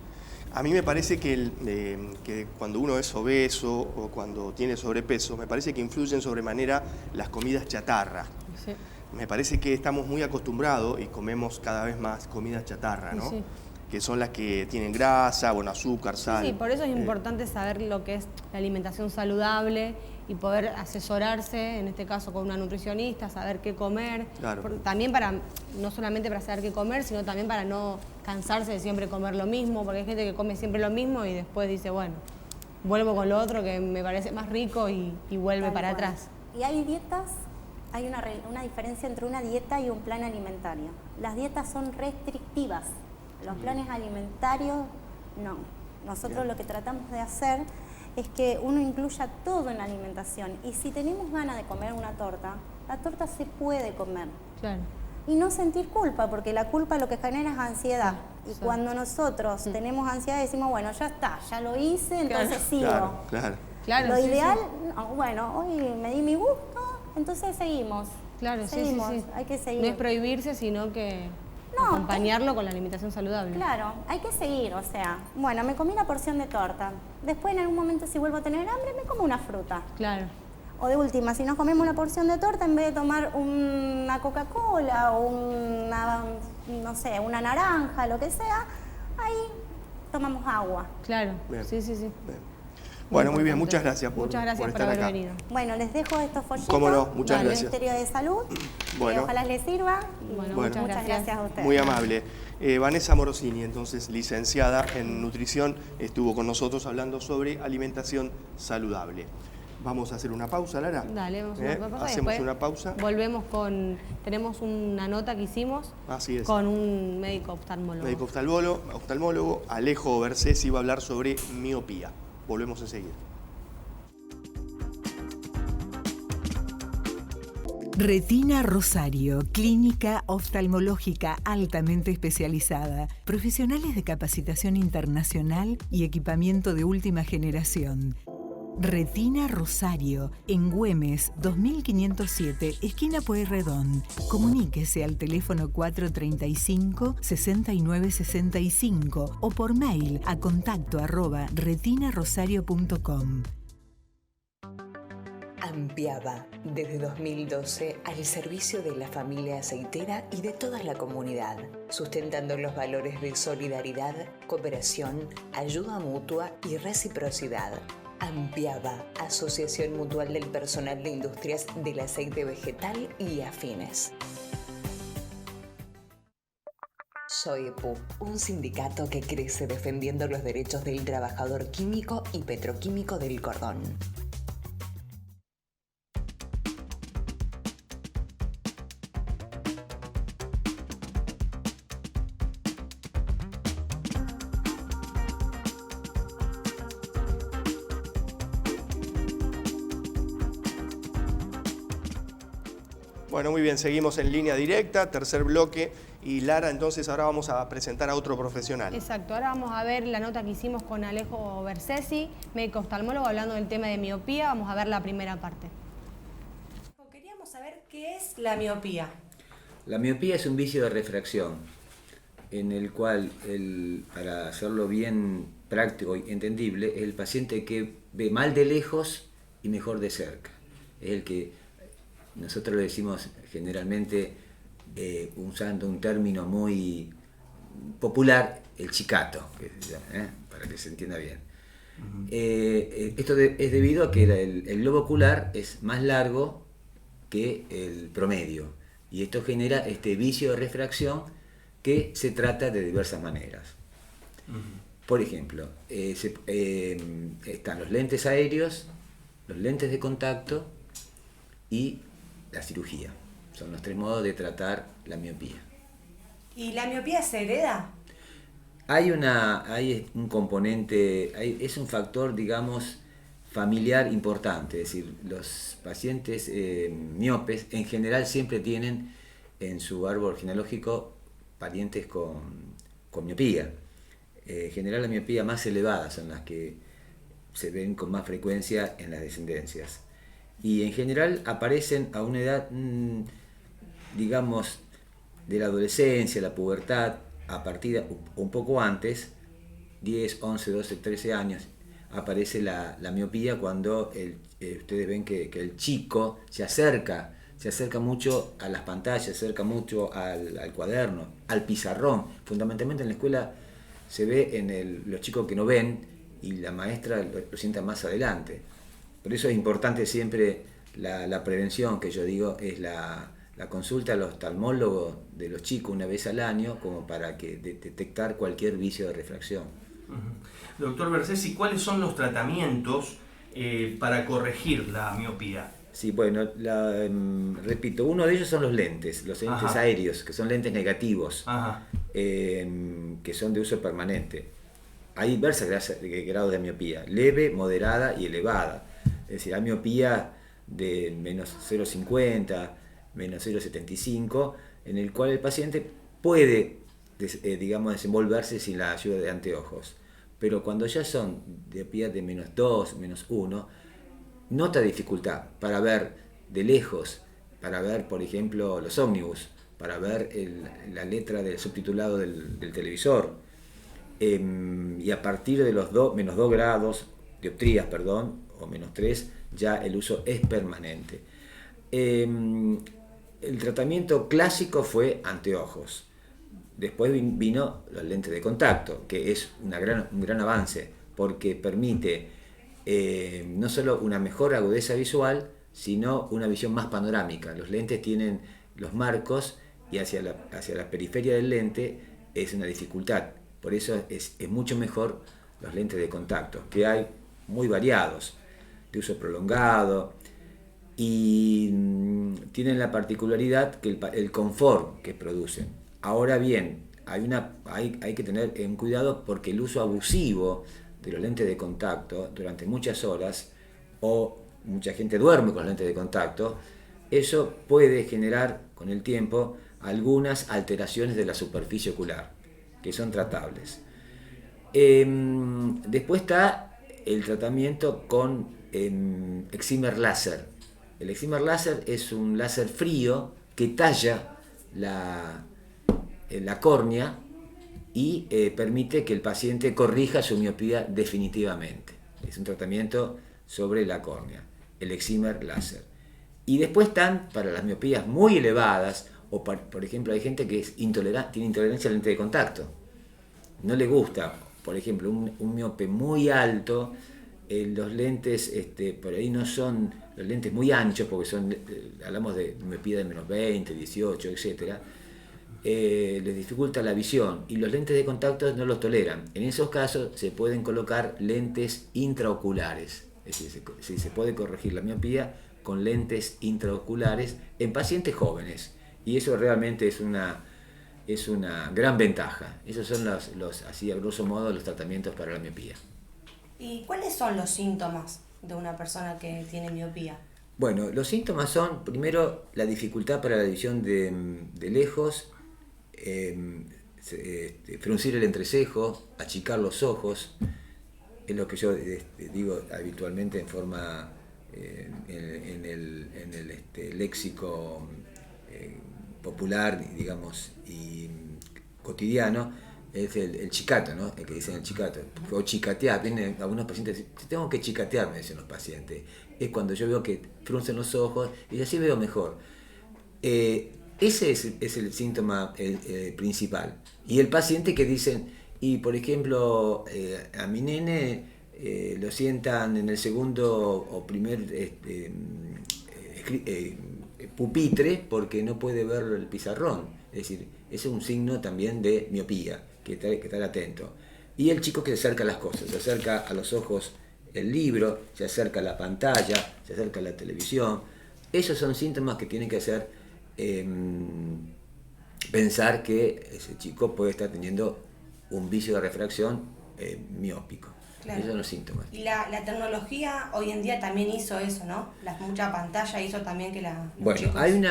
A mí me parece que cuando uno es obeso o cuando tiene sobrepeso, me parece que influyen sobremanera las comidas chatarra. Sí. Me parece que estamos muy acostumbrados y comemos cada vez más comidas chatarra, ¿no? Sí. Que son las que tienen grasa, bueno, azúcar, sal. Sí, por eso es importante saber lo que es la alimentación saludable y poder asesorarse, en este caso con una nutricionista, saber qué comer. Claro. También no solamente para saber qué comer, sino también para no cansarse de siempre comer lo mismo, porque hay gente que come siempre lo mismo y después dice, bueno, vuelvo con lo otro que me parece más rico y vuelve para atrás. Y hay dietas, hay una diferencia entre una dieta y un plan alimentario. Las dietas son restrictivas. Los planes alimentarios, no. Nosotros lo que tratamos de hacer es que uno incluya todo en la alimentación. Y si tenemos ganas de comer una torta, la torta se puede comer. Claro. Y no sentir culpa, porque la culpa lo que genera es ansiedad. Y cuando nosotros tenemos ansiedad decimos, bueno, ya está, ya lo hice, entonces sigo. Claro. Lo ideal, no, bueno, hoy me di mi gusto, entonces seguimos. Claro, seguimos, sí. Hay que seguir. No es prohibirse, sino que acompañarlo con la alimentación saludable. Claro, hay que seguir, o sea, bueno, me comí una porción de torta. Después en algún momento si vuelvo a tener hambre me como una fruta. Claro. O de última, si nos comemos una porción de torta, en vez de tomar una Coca-Cola o una naranja, lo que sea, ahí tomamos agua. Claro, Bien. sí. Bien. Bueno, muy bien, muchas gracias por estar haber acá. venido. Bueno, les dejo estos folletos Cómo no, muchas del gracias. Ministerio de Salud, Bueno. ojalá les sirva. Y Bueno, muchas gracias a ustedes. Muy amable. Vanessa Morosini, entonces licenciada en nutrición, estuvo con nosotros hablando sobre alimentación saludable. Vamos a hacer una pausa, Lara. Dale, vamos a hacer una pausa. Hacemos Después una pausa. Volvemos tenemos una nota que hicimos Así es. con un médico oftalmólogo. Médico oftalmólogo, Alejo Bersesi, va a hablar sobre miopía. Volvemos enseguida. Retina Rosario, clínica oftalmológica altamente especializada, profesionales de capacitación internacional y equipamiento de última generación. Retina Rosario, en Güemes, 2507, esquina Pueyrredón. Comuníquese al teléfono 435-6965 o por mail a contacto@retinarosario.com. Ampiaba, desde 2012, al servicio de la familia aceitera y de toda la comunidad, sustentando los valores de solidaridad, cooperación, ayuda mutua y reciprocidad. Ampiaba, Asociación Mutual del Personal de Industrias del Aceite Vegetal y Afines. SOEPU, un sindicato que crece defendiendo los derechos del trabajador químico y petroquímico del cordón. Bueno, muy bien, seguimos en línea directa, tercer bloque. Y Lara, entonces ahora vamos a presentar a otro profesional. Exacto, ahora vamos a ver la nota que hicimos con Alejo Bersesi, médico oftalmólogo, hablando del tema de miopía. Vamos a ver la primera parte. Queríamos saber qué es la miopía. La miopía es un vicio de refracción, en el cual, para hacerlo bien práctico y entendible, es el paciente que ve mal de lejos y mejor de cerca. Es el que nosotros le decimos generalmente, usando un término muy popular, el chicato, para que se entienda bien. Esto es debido a que el globo ocular es más largo que el promedio, y esto genera este vicio de refracción que se trata de diversas maneras. Por ejemplo, están los lentes aéreos, los lentes de contacto y la cirugía. Son los 3 modos de tratar la miopía. ¿Y la miopía se hereda? Hay un componente, es un factor, digamos, familiar importante. Es decir, los pacientes miopes en general siempre tienen en su árbol genealógico parientes con miopía. En general, la miopía más elevada son las que se ven con más frecuencia en las descendencias. Y en general aparecen a una edad, digamos, de la adolescencia, la pubertad, a partir de un poco antes, 10, 11, 12, 13 años, aparece la miopía cuando ustedes ven que el chico se acerca mucho a las pantallas, se acerca mucho al cuaderno, al pizarrón. Fundamentalmente en la escuela se ve los chicos que no ven y la maestra lo sienta más adelante. Por eso es importante siempre la prevención, que yo digo, es la consulta al oftalmólogo de los chicos una vez al año, como para detectar cualquier vicio de refracción. Doctor Bersesi, ¿cuáles son los tratamientos para corregir la miopía? Sí, bueno, repito, uno de ellos son los lentes aéreos, que son lentes negativos, que son de uso permanente. Hay diversos grados de miopía, leve, moderada y elevada. Es decir, hay miopía de menos 0,50, menos 0,75, en el cual el paciente puede, digamos, desenvolverse sin la ayuda de anteojos. Pero cuando ya son miopías de menos 2, menos 1, nota dificultad para ver de lejos, para ver, por ejemplo, los ómnibus, para ver la letra del subtitulado del televisor. Y a partir de los menos 2 grados, dioptrías, o menos 3, ya el uso es permanente. El tratamiento clásico fue anteojos. Después vino los lentes de contacto, que es un gran avance, porque permite no solo una mejor agudeza visual, sino una visión más panorámica. Los lentes tienen los marcos y hacia la periferia del lente es una dificultad. Por eso es mucho mejor los lentes de contacto, que hay muy variados, de uso prolongado, y tienen la particularidad que el confort que producen. Ahora bien, hay que tener en cuidado, porque el uso abusivo de los lentes de contacto durante muchas horas, o mucha gente duerme con los lentes de contacto, eso puede generar con el tiempo algunas alteraciones de la superficie ocular, que son tratables. Después está el tratamiento con excimer láser. El excimer láser es un láser frío que talla la córnea y permite que el paciente corrija su miopía definitivamente. Es un tratamiento sobre la córnea, el excimer láser. Y después están para las miopías muy elevadas, o por ejemplo hay gente que tiene intolerancia al lente de contacto. No le gusta, por ejemplo, un miope muy alto, los lentes por ahí no son los lentes muy anchos, porque hablamos de miopía de menos 20, 18, etc. les dificulta la visión y los lentes de contacto no los toleran. En esos casos se pueden colocar lentes intraoculares, es decir, se puede corregir la miopía con lentes intraoculares en pacientes jóvenes, y eso realmente es una gran ventaja. Esos son así a grosso modo los tratamientos para la miopía. ¿Y cuáles son los síntomas de una persona que tiene miopía? Bueno, los síntomas son, primero, la dificultad para la visión de lejos, fruncir el entrecejo, achicar los ojos, es lo que yo digo habitualmente en forma, en el léxico popular, digamos, y cotidiano, es el chicato, ¿no? El que dicen el chicato, o chicatear. Vienen algunos pacientes y dicen, tengo que chicatear, me dicen los pacientes. Es cuando yo veo que fruncen los ojos y así veo mejor. Ese es el síntoma principal. Y el paciente que dicen, y por ejemplo, a mi nene lo sientan en el segundo o primer pupitre porque no puede ver el pizarrón. Es decir, ese es un signo también de miopía, que estar atento. Y el chico que se acerca a las cosas, se acerca a los ojos el libro, se acerca a la pantalla, se acerca a la televisión. Esos son síntomas que tienen que hacer pensar que ese chico puede estar teniendo un vicio de refracción miópico. Claro. Esos son los síntomas. Y la tecnología hoy en día también hizo eso, ¿no? Mucha pantalla hizo también que Bueno, chicos... hay un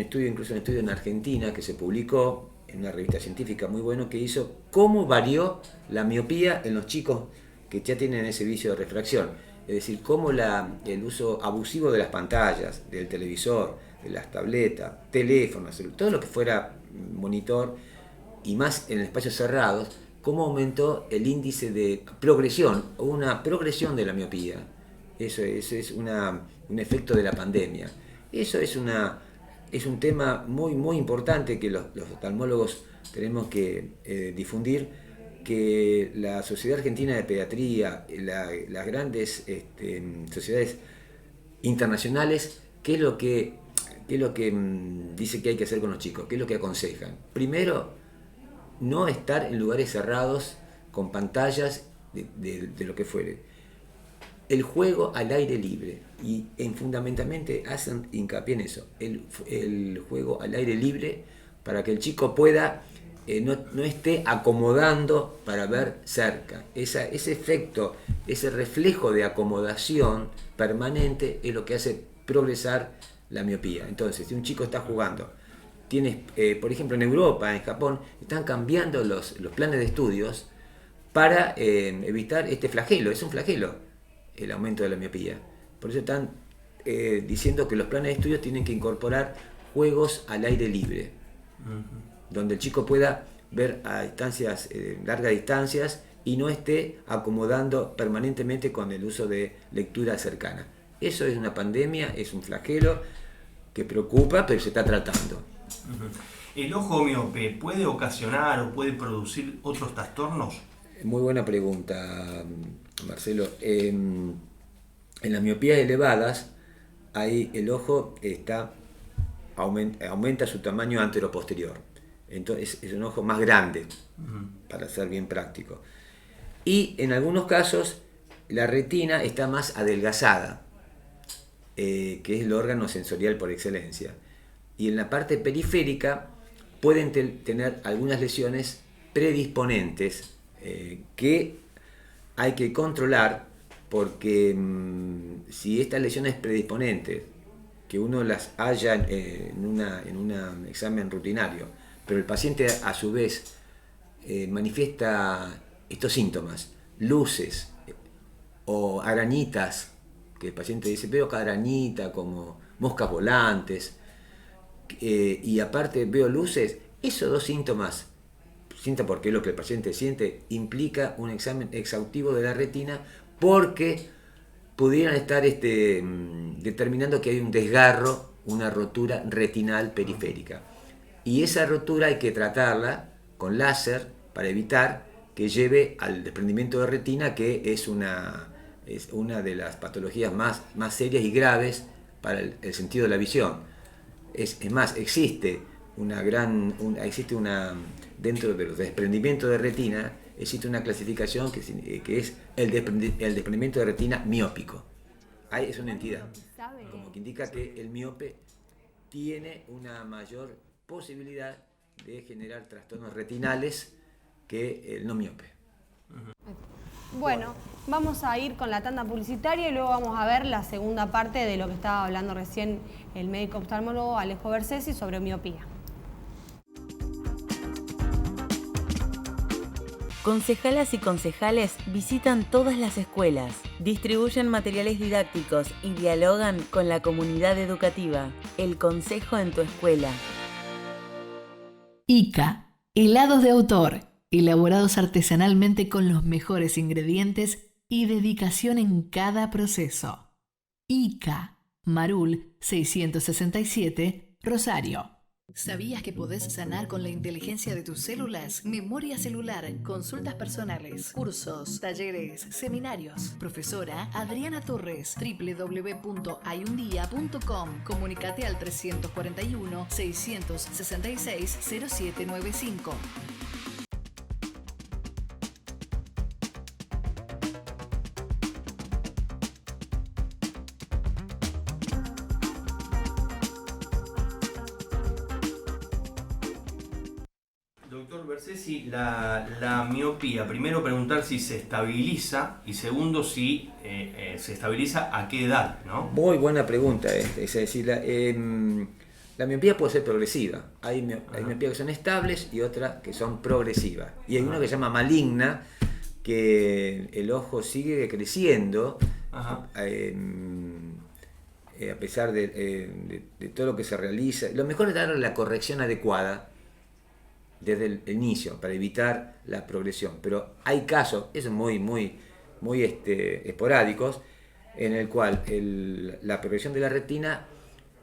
estudio, incluso un estudio en Argentina que se publicó en una revista científica muy bueno, que hizo cómo varió la miopía en los chicos que ya tienen ese vicio de refracción. Es decir, cómo el uso abusivo de las pantallas, del televisor, de las tabletas, teléfonos, todo lo que fuera monitor, y más en espacios cerrados, cómo aumentó el índice de progresión, o una progresión de la miopía. Eso es un efecto de la pandemia. Eso es un tema muy, muy importante que los oftalmólogos tenemos que difundir, que la Sociedad Argentina de Pediatría, las grandes sociedades internacionales, ¿qué es lo que dice que hay que hacer con los chicos? ¿Qué es lo que aconsejan? Primero, no estar en lugares cerrados con pantallas de lo que fuere. El juego al aire libre, y fundamentalmente hacen hincapié en eso, el juego al aire libre, para que el chico pueda no esté acomodando para ver cerca. Ese efecto, ese reflejo de acomodación permanente es lo que hace progresar la miopía. Entonces, si un chico está jugando, por ejemplo, en Europa, en Japón, están cambiando los planes de estudios para evitar este flagelo. Es un flagelo el aumento de la miopía. Por eso están diciendo que los planes de estudios tienen que incorporar juegos al aire libre, donde el chico pueda ver a distancias, largas distancias, y no esté acomodando permanentemente con el uso de lectura cercana. Eso es una pandemia, es un flagelo que preocupa, pero se está tratando. ¿El ojo miope puede ocasionar o puede producir otros trastornos? Muy buena pregunta, Marcelo. En las miopías elevadas, ahí el ojo aumenta su tamaño anteroposterior. Entonces es un ojo más grande, para ser bien práctico. Y en algunos casos la retina está más adelgazada, que es el órgano sensorial por excelencia. Y en la parte periférica pueden tener algunas lesiones predisponentes que hay que controlar, porque si estas lesiones predisponentes, que uno las haya en un examen rutinario, pero el paciente a su vez manifiesta estos síntomas, luces o arañitas, que el paciente dice, veo cada arañita como moscas volantes, y aparte veo luces, esos dos síntomas, sienta porque es lo que el paciente siente, implica un examen exhaustivo de la retina, porque pudieran estar determinando que hay un desgarro, una rotura retinal periférica. Y esa rotura hay que tratarla con láser para evitar que lleve al desprendimiento de retina, que es una de las patologías más serias y graves para el sentido de la visión. Es más, existe dentro de los desprendimientos de retina, existe una clasificación que es el desprendimiento de retina miópico. Ahí es una entidad, como que indica que el miope tiene una mayor posibilidad de generar trastornos retinales que el no miope. Bueno, vamos a ir con la tanda publicitaria y luego vamos a ver la segunda parte de lo que estaba hablando recién el médico oftalmólogo Alejo Bersesi sobre miopía. Concejalas y concejales visitan todas las escuelas, distribuyen materiales didácticos y dialogan con la comunidad educativa. El consejo en tu escuela. ICA, helados de autor, elaborados artesanalmente con los mejores ingredientes y dedicación en cada proceso. ICA, Marul 667, Rosario. ¿Sabías que podés sanar con la inteligencia de tus células? Memoria celular, consultas personales, cursos, talleres, seminarios. Profesora Adriana Torres, www.hayundia.com. Comunicate al 341-666-0795. Doctor Bersesi, la miopía, primero preguntar si se estabiliza y segundo si se estabiliza a qué edad, ¿no? Muy buena pregunta esta. Es decir, la miopía puede ser progresiva. Hay miopías que son estables y otras que son progresivas. Y hay una que se llama maligna, que el ojo sigue creciendo a pesar de todo lo que se realiza. Lo mejor es darle la corrección adecuada desde el inicio para evitar la progresión, pero hay casos, esos muy esporádicos, en el cual la progresión de la retina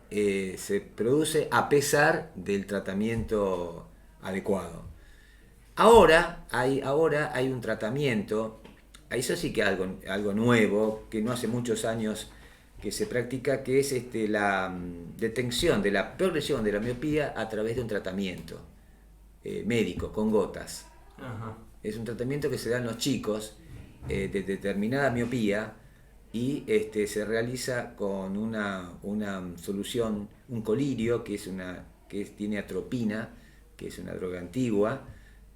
se produce a pesar del tratamiento adecuado. Ahora hay un tratamiento, eso sí que algo nuevo, que no hace muchos años que se practica, que es la detención de la progresión de la miopía a través de un tratamiento médico, con gotas. Ajá. Es un tratamiento que se da en los chicos de determinada miopía y se realiza con una solución, un colirio que tiene atropina, que es una droga antigua,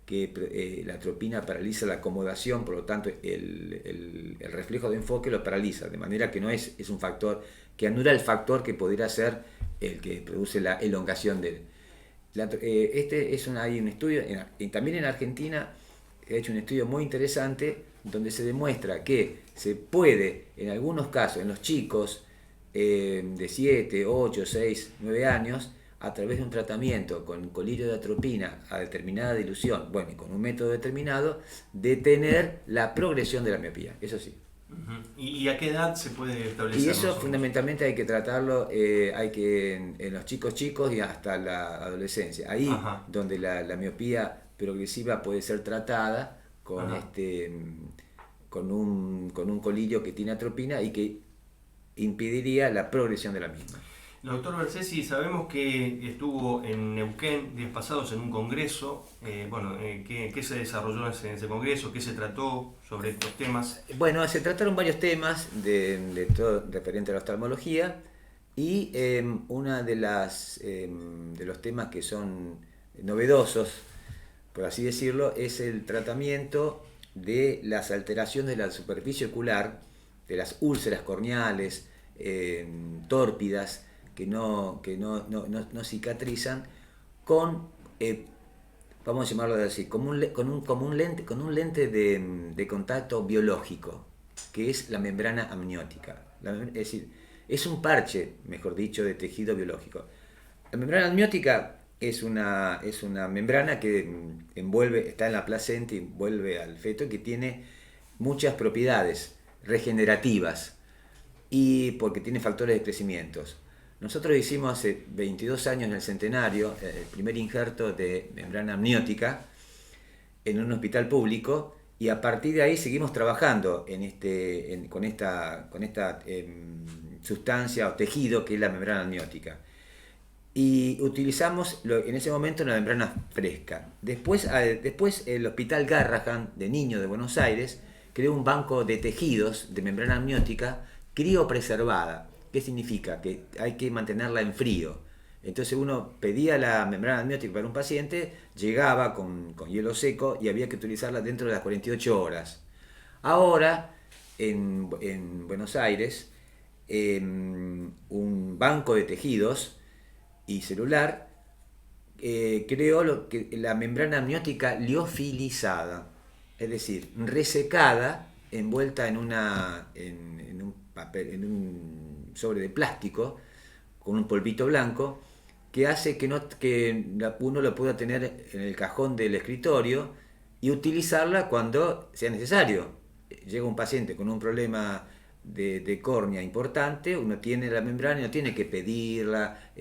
que la atropina paraliza la acomodación, por lo tanto el reflejo de enfoque lo paraliza, de manera que no es un factor que anula el factor que pudiera ser el que produce la elongación del... hay un estudio, también en Argentina he hecho un estudio muy interesante donde se demuestra que se puede, en algunos casos, en los chicos de 7, 8, 6, 9 años, a través de un tratamiento con colirio de atropina a determinada dilución, bueno, y con un método determinado, detener la progresión de la miopía, eso sí. Uh-huh. ¿Y a qué edad se puede establecer? Y eso fundamentalmente hay que tratarlo en los chicos y hasta la adolescencia. Ahí donde la miopía progresiva puede ser tratada con un colirio que tiene atropina y que impediría la progresión de la misma. Doctor Bersesi, sabemos que estuvo en Neuquén días pasados en un congreso. ¿Qué se desarrolló en ese congreso? ¿Qué se trató sobre estos temas? Bueno, se trataron varios temas de todo referente a la oftalmología y una de los temas que son novedosos, por así decirlo, es el tratamiento de las alteraciones de la superficie ocular, de las úlceras corneales, tórpidas, que no cicatrizan, con, vamos a llamarlo así, con un lente de contacto biológico, que es la membrana amniótica. Es decir, es un parche, mejor dicho, de tejido biológico. La membrana amniótica es una membrana que está en la placenta y envuelve al feto, que tiene muchas propiedades regenerativas y porque tiene factores de crecimiento. Nosotros hicimos hace 22 años en el centenario el primer injerto de membrana amniótica en un hospital público y a partir de ahí seguimos trabajando con esta sustancia o tejido que es la membrana amniótica. y utilizamos en ese momento una membrana fresca. Después el Hospital Garrahan de Niños de Buenos Aires creó un banco de tejidos de membrana amniótica criopreservada. ¿Qué significa? Que hay que mantenerla en frío. Entonces uno pedía la membrana amniótica para un paciente, llegaba con hielo seco y había que utilizarla dentro de las 48 horas. Ahora, en Buenos Aires, un banco de tejidos y celular creó la membrana amniótica liofilizada, es decir, resecada, envuelta en un sobre de plástico con un polvito blanco, que hace que uno lo pueda tener en el cajón del escritorio y utilizarla cuando sea necesario. Llega un paciente con un problema de córnea importante, uno tiene la membrana y no tiene que pedirla,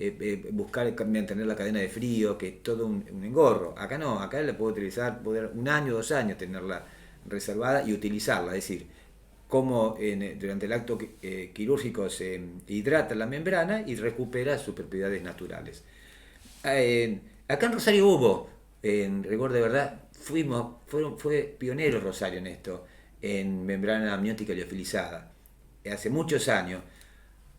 buscar mantener la cadena de frío, que es todo un engorro. Acá no, acá la puedo utilizar, poder 1 año, 2 años tenerla reservada y utilizarla, es decir, como durante el acto quirúrgico se hidrata la membrana y recupera sus propiedades naturales. Acá en Rosario hubo, en rigor de verdad, fue pionero Rosario en esto, en membrana amniótica liofilizada, hace muchos años,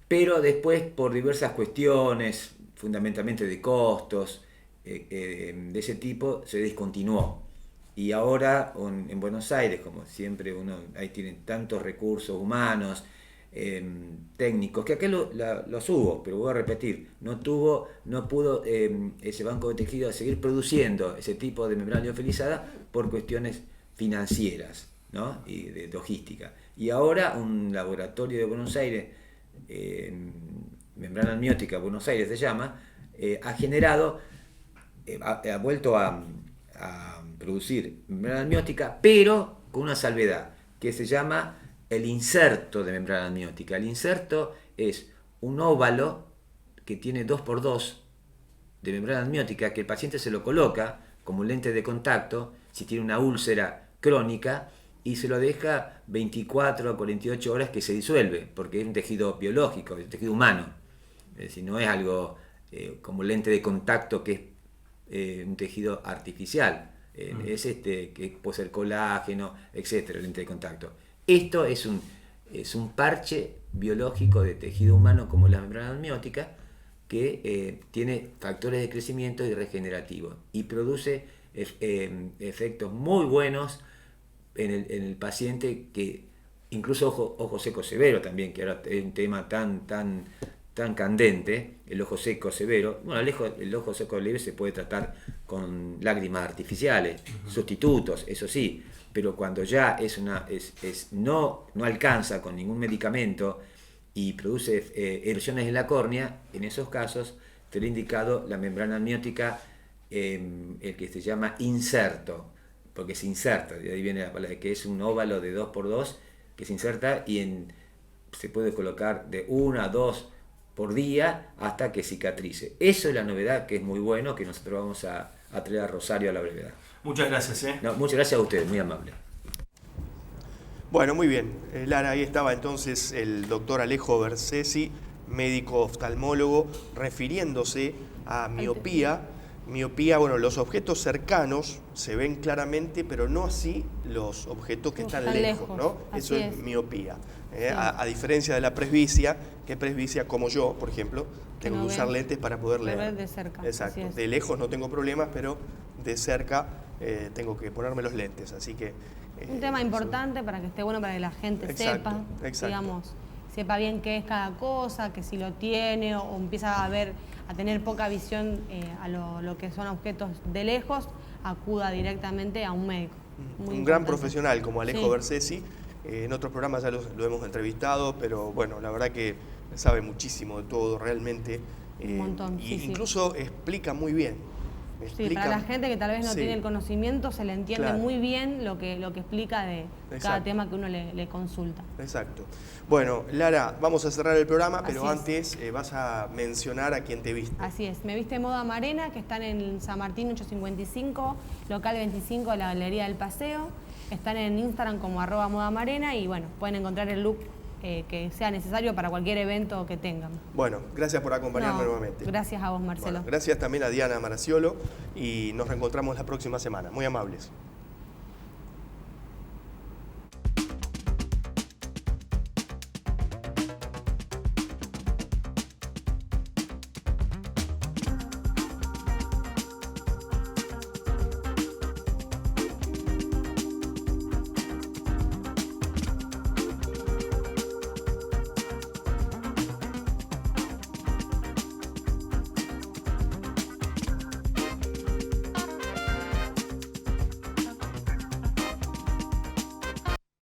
pero después por diversas cuestiones, fundamentalmente de costos, de ese tipo, se discontinuó. Y ahora en Buenos Aires, como siempre, ahí tienen tantos recursos humanos, técnicos, que acá los hubo, pero voy a repetir, no pudo ese banco de tejidos seguir produciendo ese tipo de membrana liofilizada por cuestiones financieras, ¿no? Y de logística. Y ahora un laboratorio de Buenos Aires, membrana amniótica Buenos Aires se llama, ha generado, ha vuelto a producir membrana amniótica, pero con una salvedad, que se llama el inserto de membrana amniótica. El inserto es un óvalo que tiene 2x2 de membrana amniótica, que el paciente se lo coloca como lente de contacto si tiene una úlcera crónica y se lo deja 24 a 48 horas que se disuelve, porque es un tejido biológico, es un tejido humano. Es decir, no es algo como lente de contacto que es un tejido artificial. Es que puede ser colágeno, etcétera, lente de contacto. Esto es un parche biológico de tejido humano como la membrana amniótica que tiene factores de crecimiento y regenerativo y produce efectos muy buenos en el paciente, que incluso ojo seco severo también, que ahora es un tema tan candente, el ojo seco severo. Bueno, el ojo seco leve se puede tratar con lágrimas artificiales, sustitutos, eso sí, pero cuando ya no alcanza con ningún medicamento y produce erosiones en la córnea, en esos casos te lo he indicado la membrana amniótica, el que se llama inserto, porque se inserta, de ahí viene la palabra, que es un óvalo de 2x2 que se inserta y se puede colocar de 1 a 2 por día hasta que cicatrice. Eso es la novedad, que es muy bueno, que nosotros vamos a traer a Rosario a la brevedad. Muchas gracias. No, muchas gracias a ustedes, muy amable. Bueno, muy bien. Lara, ahí estaba entonces el doctor Alejo Bersesi, médico oftalmólogo, refiriéndose a miopía. Miopía, bueno, los objetos cercanos se ven claramente, pero no así los objetos que están lejos, ¿no? Eso es miopía. Sí. A diferencia de la presbicia, que presbicia como yo, por ejemplo, tengo que usar lentes para poder leer. De cerca. Exacto. De lejos no tengo problemas, pero de cerca tengo que ponerme los lentes. Así que un tema importante para que esté bueno, para que la gente sepa, digamos, sepa bien qué es cada cosa, que si lo tiene o empieza a tener poca visión a lo que son objetos de lejos, acuda directamente a un médico. Un gran profesional como Alejo Bersesi. En otros programas ya lo hemos entrevistado, pero bueno, la verdad que sabe muchísimo de todo realmente. Un montón, incluso explica muy bien. Para la gente que tal vez no tiene el conocimiento, se le entiende muy bien lo que explica de cada tema que uno le consulta. Exacto. Bueno, Lara, vamos a cerrar el programa, pero antes vas a mencionar a quién te viste. Así es, me viste Moda Marena, que están en San Martín 855, local 25 de la Galería del Paseo. Están en Instagram como @modamarena y bueno, pueden encontrar el look que sea necesario para cualquier evento que tengan. Bueno, gracias por acompañarme nuevamente. Gracias a vos, Marcelo. Bueno, gracias también a Diana Maraciolo y nos reencontramos la próxima semana. Muy amables.